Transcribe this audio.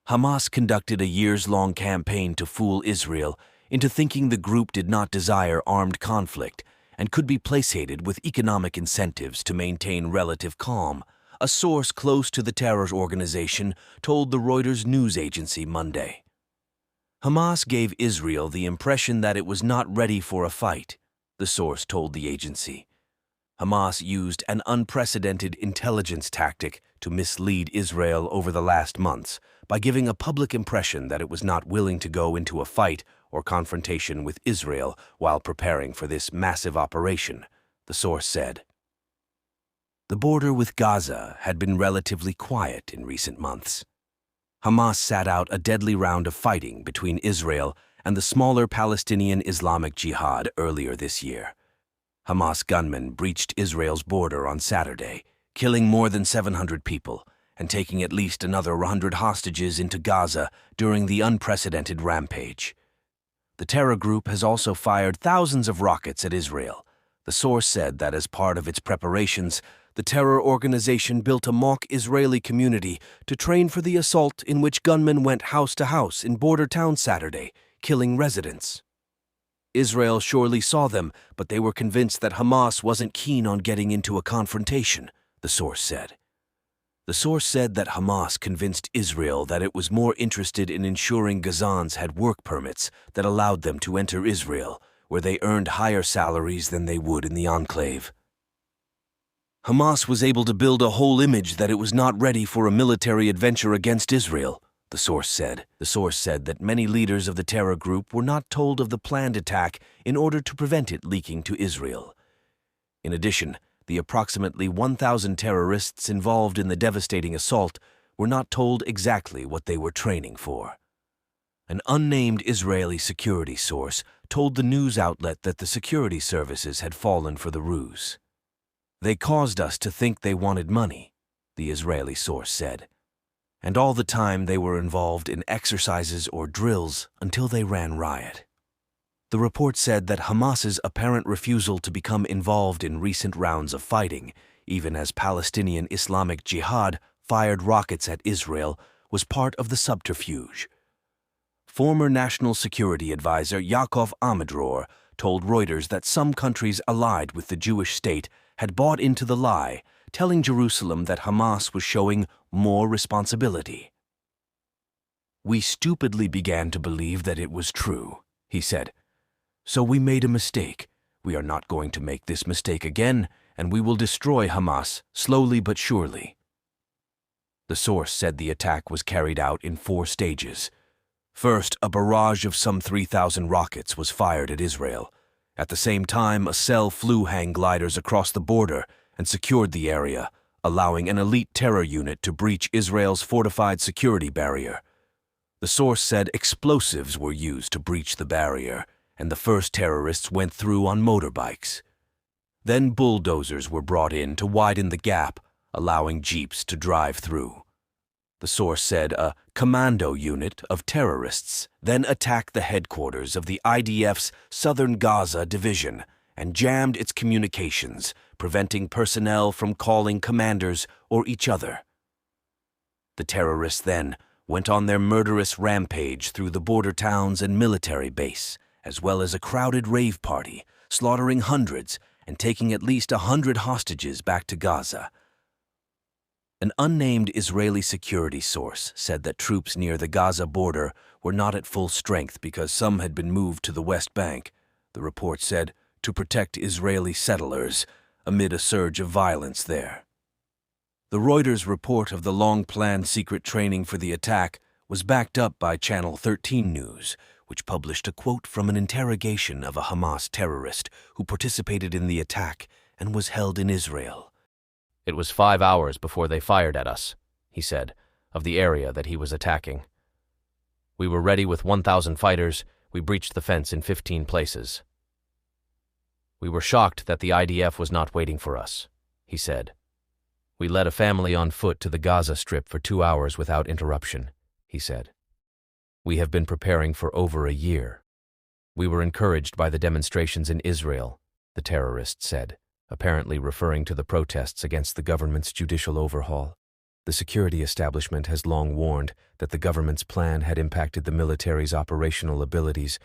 Hamas conducted a years-long campaign to fool Israel into thinking the group did not desire armed conflict and could be placated with economic incentives to maintain relative calm, a source close to the terror organization told the Reuters news agency Monday. Hamas gave Israel the impression that it was not ready for a fight, the source told the agency. Hamas used an unprecedented intelligence tactic to mislead Israel over the last months by giving a public impression that it was not willing to go into a fight or confrontation with Israel while preparing for this massive operation, the source said. The border with Gaza had been relatively quiet in recent months. Hamas sat out a deadly round of fighting between Israel and the smaller Palestinian Islamic Jihad earlier this year. Hamas gunmen breached Israel's border on Saturday, killing more than 700 people and taking at least another 100 hostages into Gaza during the unprecedented rampage. The terror group has also fired thousands of rockets at Israel. The source said that as part of its preparations, the terror organization built a mock Israeli community to train for the assault in which gunmen went house to house in border towns Saturday, killing residents. Israel surely saw them, but they were convinced that Hamas wasn't keen on getting into a confrontation, the source said. The source said that Hamas convinced Israel that it was more interested in ensuring Gazans had work permits that allowed them to enter Israel, where they earned higher salaries than they would in the enclave. Hamas was able to build a whole image that it was not ready for a military adventure against Israel, the source said. The source said that many leaders of the terror group were not told of the planned attack in order to prevent it leaking to Israel. In addition, the approximately 1,000 terrorists involved in the devastating assault were not told exactly what they were training for. An unnamed Israeli security source told the news outlet that the security services had fallen for the ruse. They caused us to think they wanted money, the Israeli source said. And all the time they were involved in exercises or drills until they ran riot. The report said that Hamas's apparent refusal to become involved in recent rounds of fighting, even as Palestinian Islamic Jihad fired rockets at Israel, was part of the subterfuge. Former National Security Advisor Yaakov Amidror told Reuters that some countries allied with the Jewish state had bought into the lie, telling Jerusalem that Hamas was showing more responsibility. "We stupidly began to believe that it was true," he said. "So we made a mistake. We are not going to make this mistake again, and we will destroy Hamas slowly but surely." The source said the attack was carried out in 4 stages. First, a barrage of some 3,000 rockets was fired at Israel. At the same time, a cell flew hang gliders across the border and secured the area, allowing an elite terror unit to breach Israel's fortified security barrier. The source said explosives were used to breach the barrier, and the first terrorists went through on motorbikes. Then bulldozers were brought in to widen the gap, allowing jeeps to drive through. The source said a commando unit of terrorists then attacked the headquarters of the IDF's Southern Gaza division and jammed its communications, preventing personnel from calling commanders or each other. The terrorists then went on their murderous rampage through the border towns and military base, as well as a crowded rave party, slaughtering hundreds and taking at least 100 hostages back to Gaza. An unnamed Israeli security source said that troops near the Gaza border were not at full strength because some had been moved to the West Bank, the report said, to protect Israeli settlers amid a surge of violence there. The Reuters report of the long-planned secret training for the attack was backed up by Channel 13 News, which published a quote from an interrogation of a Hamas terrorist who participated in the attack and was held in Israel. "It was 5 hours before they fired at us," he said, of the area that he was attacking. "We were ready with 1,000 fighters. We breached the fence in 15 places. We were shocked that the IDF was not waiting for us," he said. "We led a family on foot to the Gaza Strip for 2 hours without interruption," he said. "We have been preparing for over a year. We were encouraged by the demonstrations in Israel," the terrorist said, apparently referring to the protests against the government's judicial overhaul. The security establishment has long warned that the government's plan had impacted the military's operational abilities